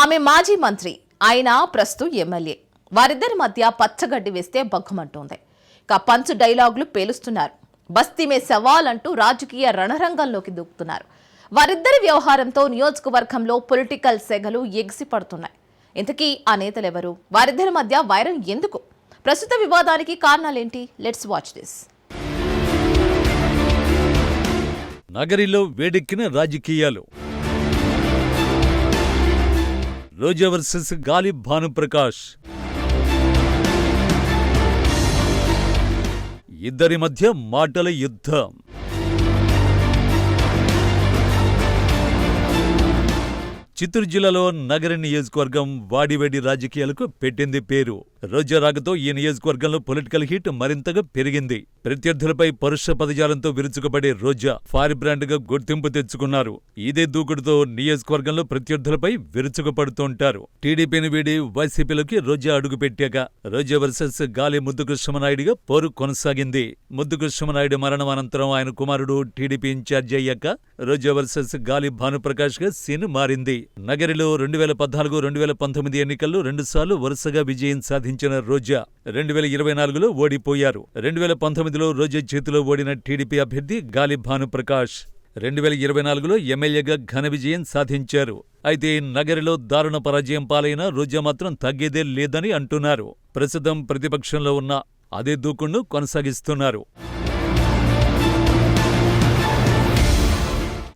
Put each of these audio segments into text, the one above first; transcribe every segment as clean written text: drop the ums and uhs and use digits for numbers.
ఆమె మాజీ మంత్రి, ఆయన ప్రస్తుతం ఎమ్మెల్యే. వారిద్దరి మధ్య పచ్చగడ్డి వేస్తే బగ్గుమంటోంది. పంచ్ డైలాగులు పేలుస్తున్నారు. బస్తీమే సవాల్ అంటూ రాజకీయ రణరంగంలోకి దూకుతున్నారు. వారిద్దరి వ్యవహారంతో నియోజకవర్గంలో పొలిటికల్ సెగలు ఎగిసిపడుతున్నాయి. ఇంతకీ ఆ నేతలెవరు? వారిద్దరి మధ్య వైరం ఎందుకు? ప్రస్తుత వివాదానికి కారణాలేంటి? Let's watch this. నగరిలో వేడెక్కిన రాజకీయాలు. రోజా వర్సెస్ గాలి భానుప్రకాష్. ఇద్దరి మధ్య మాటల యుద్ధం. చిత్తూరు జిల్లాలో నగర నియోజకవర్గం వాడివేడి రాజకీయాలకు పెట్టింది పేరు. రోజా రాకతో ఈ నియోజకవర్గంలో పొలిటికల్ హీట్ మరింతగా పెరిగింది. ప్రత్యర్థులపై పరుష పదజాలంతో విరుచుకుపడే రోజా ఫైర్ బ్రాండ్ గా గుర్తింపు తెచ్చుకున్నారు. ఇదే దూకుడుతో నియోజకవర్గంలో ప్రత్యర్థులపై విరుచుకుపడుతుంటారు. టీడీపీని వీడి వైసీపీలోకి రోజా అడుగుపెట్టాక రోజా వర్సెస్ గాలి ముద్దుకృష్ణమనాయుడుగా పోరు కొనసాగింది. ముద్దుకృష్ణమనాయుడు మరణం అనంతరం ఆయన కుమారుడు టీడీపీ ఇన్ఛార్జి అయ్యాక రోజా వర్సెస్ గాలి భానుప్రకాష్ గా సీన్ మారింది. నగరిలో 2014-2019 ఎన్నికల్లో 2 సార్లు వరుసగా విజయం సాధించిన రోజా 2024లో ఓడిపోయారు. 2019లో రోజా చేతిలో ఓడిన టీడీపీ అభ్యర్థి గాలి భానుప్రకాష్ 2024లో ఎమ్మెల్యేగా ఘన విజయం సాధించారు. అయితే నగరిలో దారుణ పరాజయం పాలైన రోజా మాత్రం తగ్గేదే లేదని అంటున్నారు. ప్రస్తుతం ప్రతిపక్షంలో ఉన్న అదే దూకుడును కొనసాగిస్తున్నారు.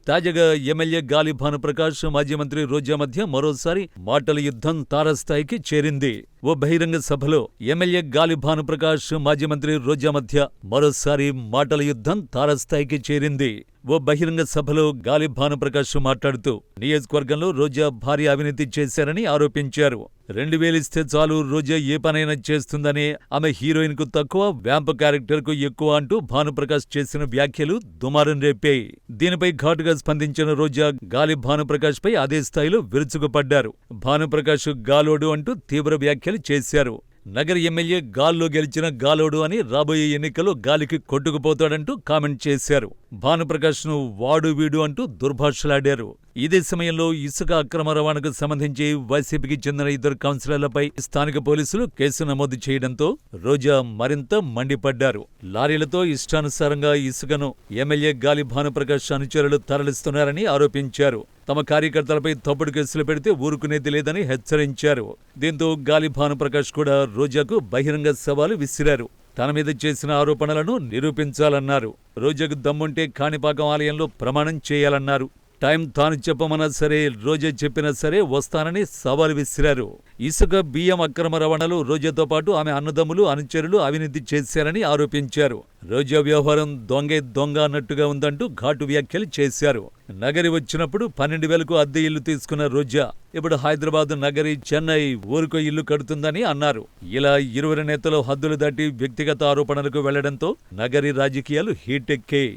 తాజాగా ఎమ్మెల్యే గాలి భానుప్రకాష్, మాజీ మంత్రి రోజా మధ్య మరోసారి మాటల యుద్ధం తారస్థాయికి చేరింది. ఓ బహిరంగ సభలో ఎమ్మెల్యే గాలి భానుప్రకాష్, మాజీ మంత్రి రోజా మధ్య మరోసారి మాటల యుద్ధం తారస్థాయికి చేరింది. ఓ బహిరంగ సభలో గాలి భానుప్రకాష్ మాట్లాడుతూ నియోజకవర్గంలో రోజా భారీ అవినీతి చేశారని ఆరోపించారు. 2000 ఇస్తే చాలు రోజా ఏ పనైనా చేస్తుందని, ఆమె హీరోయిన్ కు తక్కువ, వ్యాంప్ క్యారెక్టర్ కు ఎక్కువ అంటూ భానుప్రకాష్ చేసిన వ్యాఖ్యలు దుమారం రేపాయి. దీనిపై ఘాటుగా స్పందించిన రోజా గాలి భానుప్రకాష్ పై అదే స్థాయిలో విరుచుకుపడ్డారు. భానుప్రకాష్ గాలోడు అంటూ తీవ్ర వ్యాఖ్యలు చేశారు. నగర ఎమ్మెల్యే గాల్లో గెలిచిన గాలోడు అని, రాబోయే ఎన్నికల్లో గాలికి కొట్టుకుపోతాడంటూ కామెంట్ చేశారు. భానుప్రకాష్ ను వాడు వీడు అంటూ దుర్భాషలాడారు. ఇదే సమయంలో ఇసుక అక్రమ రవాణాకు సంబంధించి వైసీపీకి చెందిన 2 కౌన్సిలర్లపై స్థానిక పోలీసులు కేసు నమోదు చేయడంతో రోజా మరింత మండిపడ్డారు. లారీలతో ఇష్టానుసారంగా ఇసుకను ఎమ్మెల్యే గాలి భానుప్రకాష్ అనుచరులు తరలిస్తున్నారని ఆరోపించారు. తమ కార్యకర్తలపై తప్పుడు కేసులు పెడితే ఊరుకునేది లేదని హెచ్చరించారు. దీంతో గాలి భానుప్రకాష్ కూడా రోజాకు బహిరంగ సవాలు విసిరారు. తన మీద చేసిన ఆరోపణలను నిరూపించాలన్నారు. రోజాకు దమ్ముంటే కాణిపాకం ఆలయంలో ప్రమాణం చేయాలన్నారు. టైం తాను చెప్పమన్నా సరే, రోజా చెప్పినా సరే వస్తానని సవాలు విసిరారు. ఇసుక, బియ్యం అక్రమ రవాణాలు రోజాతో పాటు ఆమె అన్నదమ్ములు, అనుచరులు అవినీతి చేశారని ఆరోపించారు. రోజా వ్యవహారం దొంగే దొంగ అన్నట్టుగా ఉందంటూ ఘాటు వ్యాఖ్యలు చేశారు. నగరి వచ్చినప్పుడు 12,000కు అద్దె ఇల్లు తీసుకున్న రోజా ఇప్పుడు హైదరాబాద్, నగరి, చెన్నై ఊరుకో ఇల్లు కడుతుందని అన్నారు. ఇలా ఇరువురి నేతలు హద్దులు దాటి వ్యక్తిగత ఆరోపణలకు వెళ్లడంతో నగరి రాజకీయాలు హీటెక్కాయి.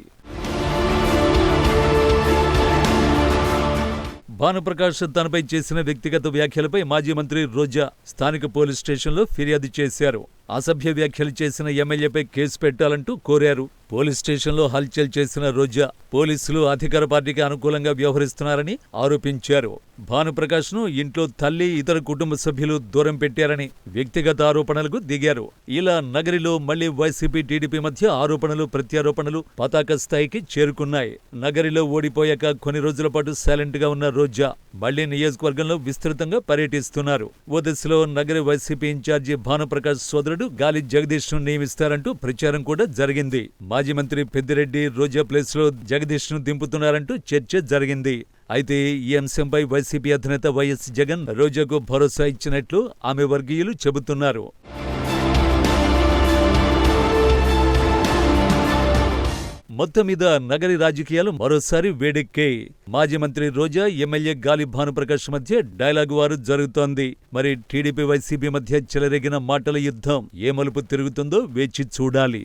భానుప్రకాష్ తనపై చేసిన వ్యక్తిగత వ్యాఖ్యలపై మాజీ మంత్రి రోజా స్థానిక పోలీస్ స్టేషన్లో ఫిర్యాదు చేశారు. అసభ్య వ్యాఖ్యలు చేసిన ఎమ్మెల్యేపై కేసు పెట్టాలంటూ కోరారు. పోలీస్ స్టేషన్లో హల్చల్ చేసిన రోజా పోలీసులు అధికార పార్టీకి అనుకూలంగా వ్యవహరిస్తున్నారని ఆరోపించారు. భానుప్రకాష్ ను ఇంట్లో తల్లి, ఇతర కుటుంబ సభ్యులు దూరం పెట్టారని వ్యక్తిగత ఆరోపణలకు దిగారు. ఇలా నగరిలో మళ్లీ వైసీపీ, టీడీపీ మధ్య ఆరోపణలు, ప్రత్యారోపణలు పతాక స్థాయికి చేరుకున్నాయి. నగరిలో ఓడిపోయాక కొన్ని రోజుల పాటు సైలెంట్ గా ఉన్న రోజా మళ్లీ నియోజకవర్గంలో విస్తృతంగా పర్యటిస్తున్నారు. ఓ దశలో నగరి వైసీపీ ఇన్ఛార్జి భానుప్రకాష్ సోదరుడు గాలి జగదీష్ ను నియమిస్తారంటూ ప్రచారం కూడా జరిగింది. మాజీ మంత్రి పెద్దిరెడ్డి రోజా ప్లేస్ లో జగదీష్ ను దింపుతున్నారంటూ చర్చ జరిగింది. అయితే ఈ అంశంపై వైసీపీ అధినేత వైఎస్ జగన్ రోజాకు భరోసా ఇచ్చినట్లు ఆమె వర్గీయులు చెబుతున్నారు. మొత్తం మీద నగరి రాజకీయాలు మరోసారి వేడెక్కాయి. మాజీ మంత్రి రోజా, ఎమ్మెల్యే గాలి భానుప్రకాష్ మధ్య డైలాగు వారు జరుగుతోంది. మరి టీడీపీ, వైసీపీ మధ్య చెలరేగిన మాటల యుద్ధం ఏ మలుపు తిరుగుతుందో వేచి చూడాలి.